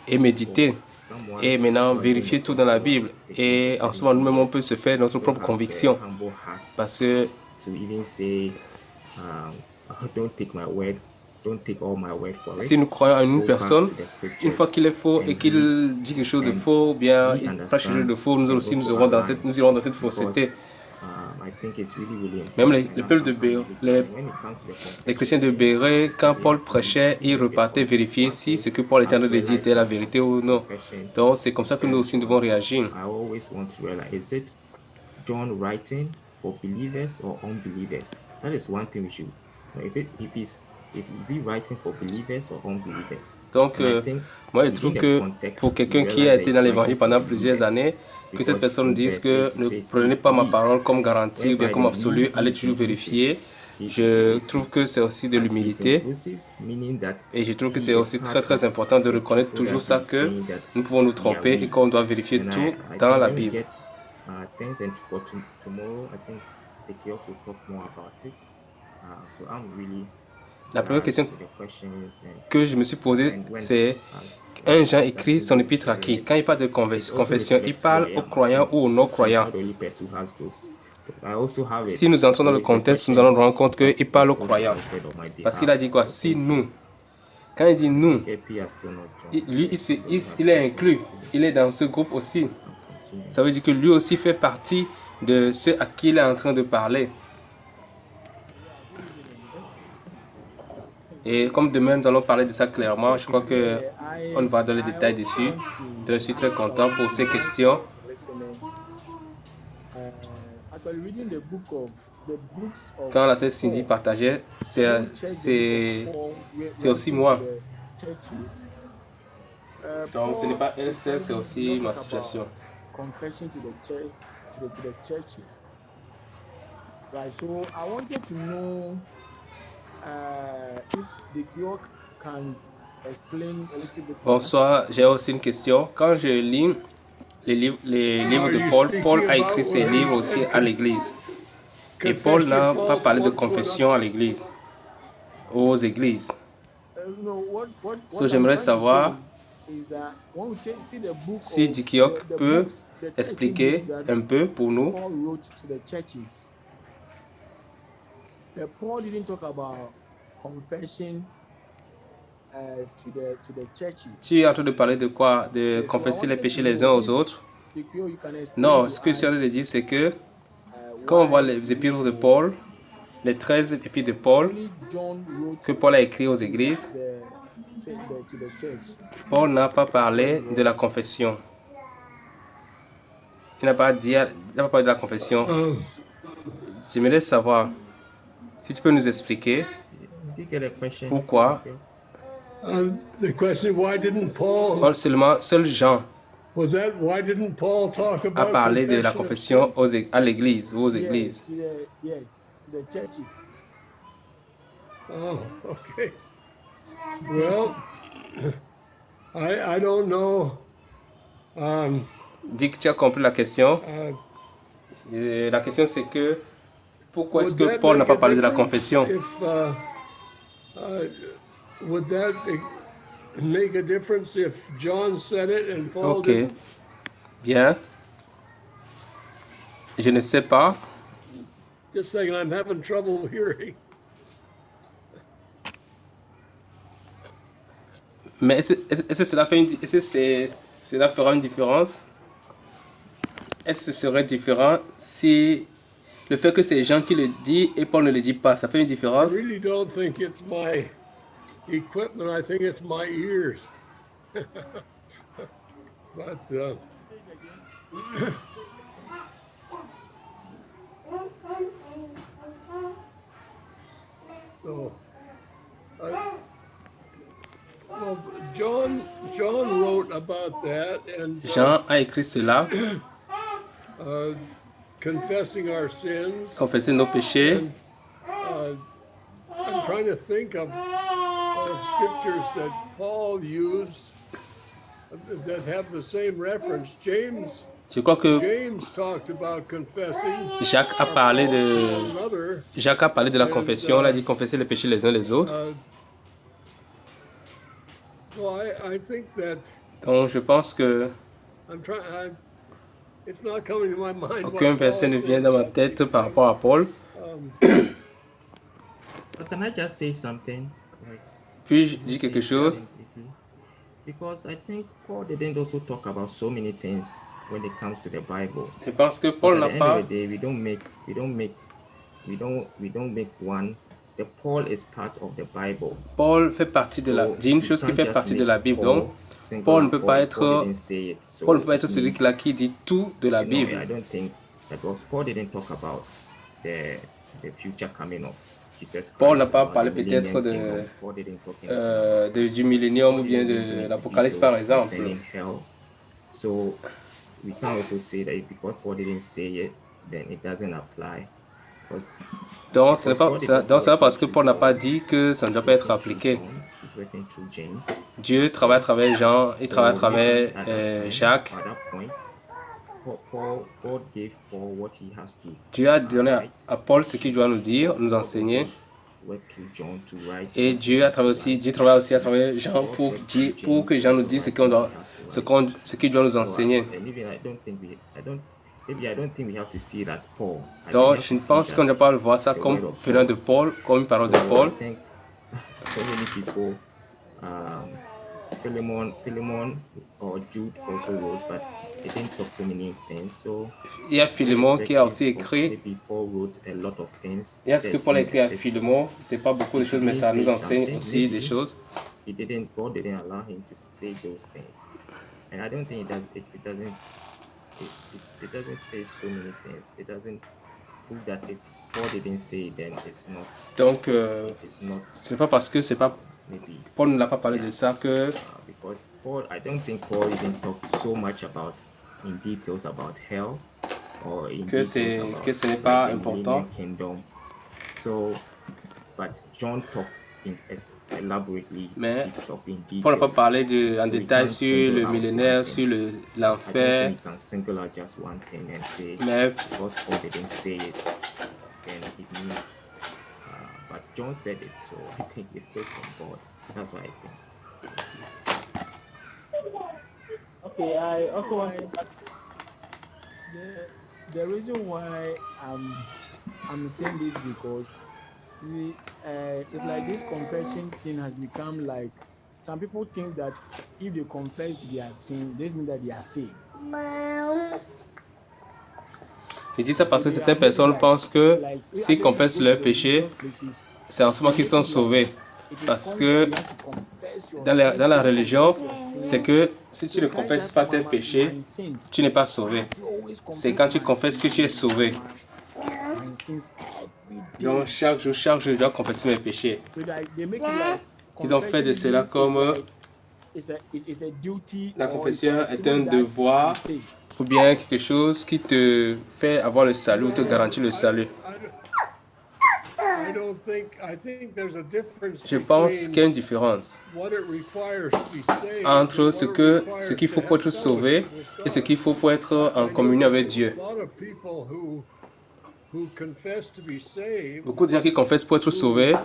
et méditer. Someone Et maintenant, joining vérifier the tout dans la gospel Bible. at the age Et of en ce moment, 17 nous-mêmes, on years peut se faire notre still propre has conviction. a humble heart Parce que to even say, don't take my word, don't take all my word for si it. nous croyons en une Go back personne, to the une scriptures fois qu'il est faux and et qu'il read dit quelque chose de and faux, ou bien we il prêche quelque chose de understand faux, nous and aussi, also align nous irons dans cette because fausseté. I think it's really, really Même important. les peuples de Béret, When it comes to the les confession chrétiens de thing, Béret, quand they Paul have to prêchait, be ils a bit repartaient vérifier si ce que Paul était en train de dire était la vérité ou non. Donc, c'est comme ça que nous aussi devons réagir. I always want to realize, is it John writing for believers or unbelievers? That is one thing we should. If is he writing for believers or unbelievers? Donc, And I think moi, je within trouve the que context, pour quelqu'un we qui realize a that été he's dans l'évangile writing to pendant plusieurs believers. années, que cette Because personne in dise verse que 8, it ne says, prenez "If pas ma ye, parole comme garantie ou bien whereby comme the absolue, ye allez is toujours inclusive. vérifier. Je trouve que c'est aussi de He's l'humilité. inclusive, meaning that Et je trouve que he c'est is aussi part très of important de the reconnaître people toujours that ça he's que saying that nous pouvons nous we are tromper et we. qu'on doit vérifier And tout I dans think la when we Bible. get things and for tomorrow, I think the Kiyok will talk more about it. So I'm really La première glad question with the questions que je me suis posée, and when c'est uh, un Jean écrit Justin son Bieber épître à shared qui? it, Quand il parle de it also confession, il reflects who parle I aux am as croyants well. ou aux I'm non-croyants. not the only person who has those. I also have it. Si nous entrons dans So le it's the contexte, nous question allons nous rendre compte that qu'il parle aux was croyants. answered on my Parce qu'il behalf. a dit quoi? So Si thank nous. you. Quand il dit I nous, think AP has still not joined. lui, So we don't have il est time for inclus. this. Il est dans ce groupe aussi. We can continue. Ça veut dire que lui aussi fait partie de ceux à qui il est en train de parler. Et comme demain nous allons parler de ça clairement, je crois que on va dans les détails dessus. Donc je suis très content pour ces questions. Quand la sœur Cindy partageait, c'est aussi moi. Donc ce n'est pas elle seule, c'est aussi ma situation. Confession to the church, to the churches. Right. So I wanted to know if the Kiyok can explain a little bit. Bonsoir, j'ai aussi une question. Quand je lis les livres de Paul, Paul a écrit ses livres aussi à l'église. Et Paul n'a pas parlé de confession à l'église, aux églises. So j'aimerais savoir si Dick York peut expliquer un peu pour nous. Paul didn't talk about confession to the churches. Tu es en train de parler de quoi? De confesser les péchés les uns aux autres? Non, ce que je suis en train de dire, c'est que quand on voit les épîtres de Paul, les 13 épîtres de Paul que Paul a écrit aux églises, Paul n'a pas parlé de la confession. Il n'a pas parlé de la confession. J'aimerais savoir si tu peux nous expliquer pourquoi The question, why didn't Paul, seul Jean why didn't Paul talk a about parlé de la confession à l'église ou aux églises? Yes, to the churches. Oh, okay. Well, I don't know. Dis que tu as compris la question. La question c'est que pourquoi est-ce que Paul n'a pas parlé de la confession? Would that make a difference if John said it and Paul Ok, didn't? bien. Je ne sais pas. Just saying, I'm having trouble hearing. Mais est-ce que cela fera une différence? Est-ce que ce serait différent si le fait que c'est Jean qui le dit et Paul ne le dit pas, ça fait une différence? I really don't think it's my equipment. I think it's my ears. But so, well, John wrote about that and Jean a écrit cela, confessing our sins. confesser nos péchés. And, I'm trying to think of scriptures that Paul used that have the same reference. Je crois que James talked about confessing. Jacques a parlé de la confession. Il a dit confesser les péchés les uns les autres. So I think that Donc je pense que it's not coming to my mind. Aucun verset ne vient dans ma tête par rapport à Paul. But can I just say something? Puis-je dire quelque chose? Because I think Paul didn't also talk about so many things when it comes to the Bible. Je pense que Paul n'a pas. At the end of the day, we don't make one. The Paul is part of the Bible. Paul fait partie de la. Dit une chose qui fait partie de la Bible. Donc, Paul ne peut pas être. Paul ne peut pas être celui-là qui dit tout de la Bible. I don't think that Paul didn't talk about the future coming of Jesus Christ. Paul n'a pas parlé peut-être du millénium ou bien de l'Apocalypse par exemple. So we can also say that because Paul didn't say it, then it doesn't apply. Donc, c'est pas parce que Paul n'a pas dit que ça ne doit pas être appliqué. Dieu travaille à travers Jean, il travaille à travers Jacques. Dieu a donné à Paul ce qu'il doit nous dire, nous enseigner. Et Dieu travaille aussi à travers Jean pour que Jean nous dise ce qu'il doit nous enseigner. Donc, je pense qu'on ne doit pas voir ça comme venant de Paul, comme une parole de Paul. Philemon or Jude also wrote, but they didn't talk so many things. So il y a Philemon qui a aussi écrit. Il y a ce que Paul a écrit à Philemon. C'est pas beaucoup de choses, mais ça nous enseigne aussi des choses. God didn't allow him to say those things, and I don't think it doesn't say so many things. It doesn't prove that if Paul didn't say it, then it's not. Donc, c'est pas parce que c'est pas Paul ne l'a pas parlé de ça que. Because Paul, I don't think Paul even talked so much about in details about hell or in que ce n'est pas important. Kingdom. So, but John talked elaborately. Mais Paul n'a pas parlé en détail sur le millénaire, sur l'enfer. Mais because Paul didn't say it, then it means. But John said it, so I think it's still from God. That's what I think. Okay, I also want to. The reason why I'm saying this because you see, it's like this confession thing has become like some people think that if they confess their sin, this means that they are saved. Je dis ça parce que certaines personnes pensent que s'ils confessent leurs péchés, c'est en ce moment qu'ils sont sauvés. Parce que dans la religion, c'est que si tu ne confesses pas tes péchés, tu n'es pas sauvé. C'est quand tu confesses que tu es sauvé. Donc chaque jour, je dois confesser mes péchés. Ils ont fait de cela comme la confession est un devoir ou bien quelque chose qui te fait avoir le salut ou te garantit le salut. Je pense qu'il y a une différence entre ce qu'il faut pour être sauvé et ce qu'il faut pour être en communion avec Dieu. Beaucoup de gens qui confessent pour être sauvés,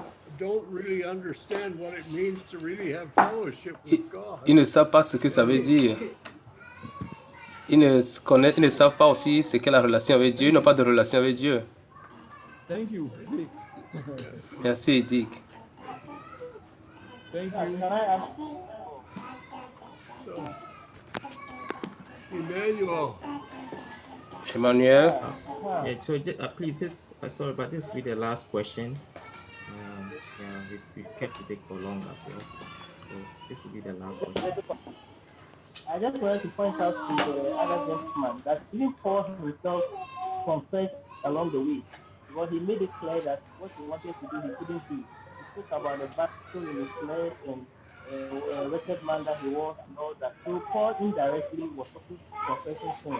ils ne savent pas ce que ça veut dire. Ils ne savent pas aussi ce qu'est la relation avec Dieu. Ils n'ont pas de relation avec Dieu. Thank you. Merci, Dick. Thank you. Emmanuel. Yeah, so please, sorry, but this will be the last question. Yeah, we kept it for long as well. So this will be the last question. I just wanted to point out to the other gentleman that even Paul himself confessed along the way. Because he made it clear that what he wanted to do, he couldn't do. He spoke about the battle in his flesh and a wretched man that he was and all that. So Paul indirectly was also confessing sin.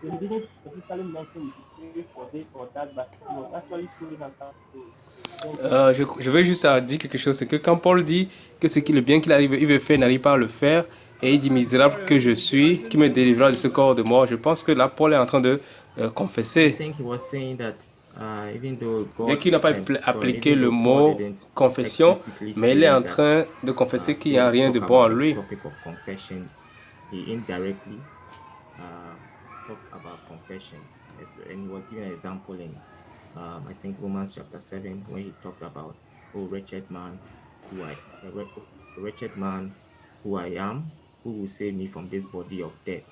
So he didn't specifically mention we should pray for this or that, but he was actually showing us how to do it. So thank you. Je veux juste dire quelque chose, c'est que quand Paul dit que ce qui le bien qu'il arrive, il veut faire, n'arrive pas à le faire, et il dit misérable que je suis, qui me délivrera de ce corps de mort. Je pense que là, Paul est en train de I confesser. think he was saying that even though Bien God qu'il n'a pas and appliqué even le though Paul mot didn't confession, explicitly mais il est en saying that train de confesser qu'il n'y a rien de talk bon en about the lui. topic of confession, he indirectly talked about confession, and he was giving an example in I think Romans chapter 7 when he talked about, oh wretched man wretched man who I am, who will save me from this body of death.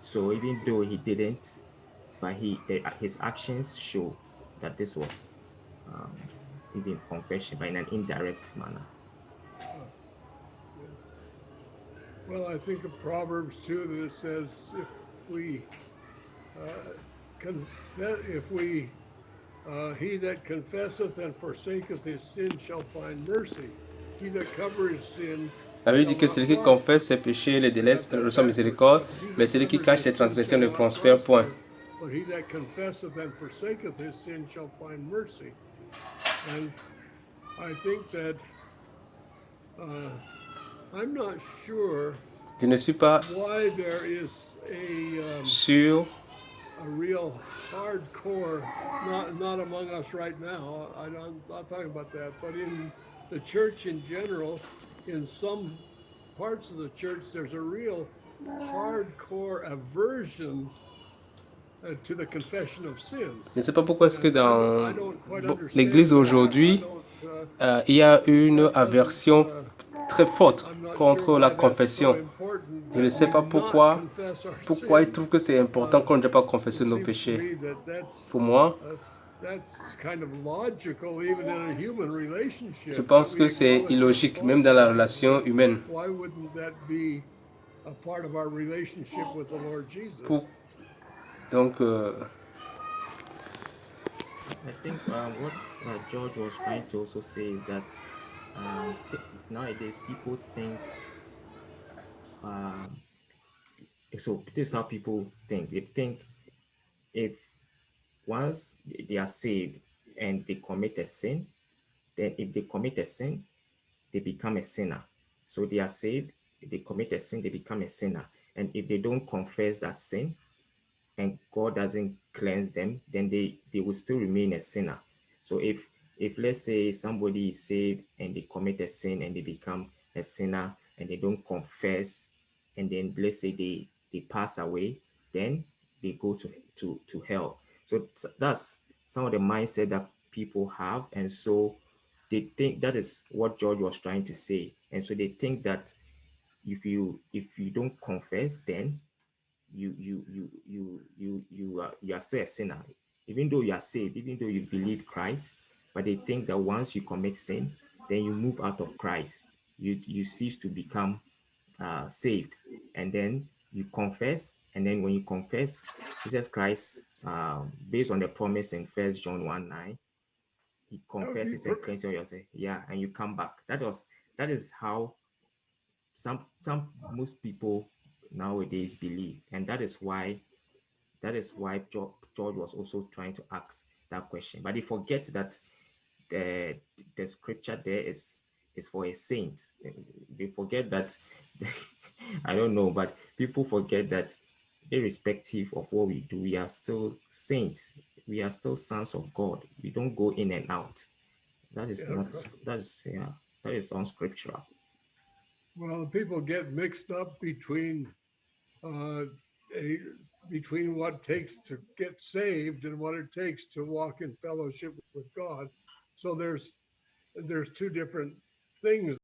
So even though he didn't, but his actions show that this was even confession, but in an indirect manner. Well, I think of Proverbs too that it says if we he that confesseth and forsaketh his sin shall find mercy. He that covereth his sin. La Bible dit que celui qui confesse ses péchés les délaisse, reçoit miséricorde, mais celui qui cache ses transgressions ne prospère point. But he that confesseth and forsaketh his sin shall find mercy. And I think that I'm not sure Je ne suis pas why there is sûr a real hardcore, not among us right now. I'm not talking about that, but in the church in general, in some parts of the church, there's a real hardcore aversion to the confession of sins. Je ne sais pas pourquoi est-ce que dans l'Église aujourd'hui, il y a une aversion très forte contre la confession. Je ne sais pas pourquoi ils trouvent que c'est important qu'on ne doit pas confesser nos péchés. Pour moi, je pense que c'est illogique, même dans la relation humaine. Donc, I think what George was trying to also say is that nowadays people think, so this is how people think. They think if once they are saved and they commit a sin, then if they commit a sin, they become a sinner. So they are saved, they commit a sin, they become a sinner. And if they don't confess that sin and God doesn't cleanse them, then they will still remain a sinner. So if let's say somebody is saved and they commit a sin and they become a sinner and they don't confess, and then let's say they pass away, then they go to hell. So that's some of the mindset that people have, and so they think that is what George was trying to say. And so they think that if you don't confess, then you are still a sinner, even though you are saved, even though you believe Christ. But they think that once you commit sin, then you move out of Christ. You cease to become saved, and then you confess, and then when you confess Jesus Christ, based on the promise in 1 John 1:9, he confesses and cleanses yourself. Yeah, and you come back. That is how most people nowadays believe, and that is why George was also trying to ask that question. But they forget that the scripture there is for a saint. They forget that I don't know, but people forget that irrespective of what we do, we are still saints. We are still sons of God. We don't go in and out. That is that is unscriptural. Well, people get mixed up between what it takes to get saved and what it takes to walk in fellowship with God. So there's two different things